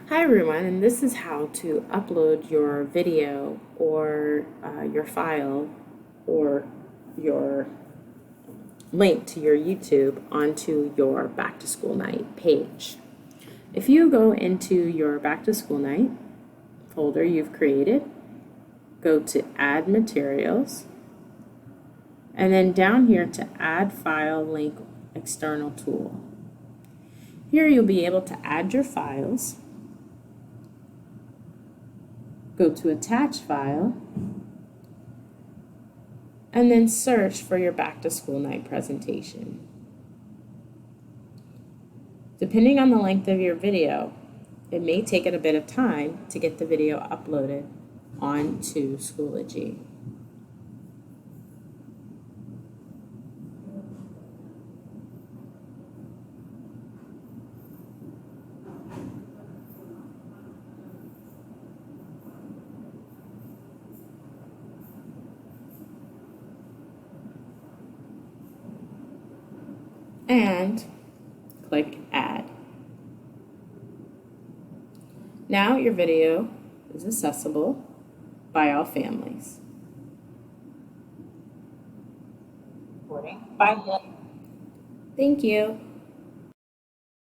Hi everyone, and this is how to upload your video or your file or your link to your YouTube onto your back to school night page. If you go into your back to school night folder you've created, go to add materials, and then down here to add file link external tool. Here you'll be able to add your files. Go to attach file, and then search for your back to school night presentation. Depending on the length of your video, it may take it a bit of time to get the video uploaded onto Schoology. And click Add. Now your video is accessible by all families. Recording by Thank you.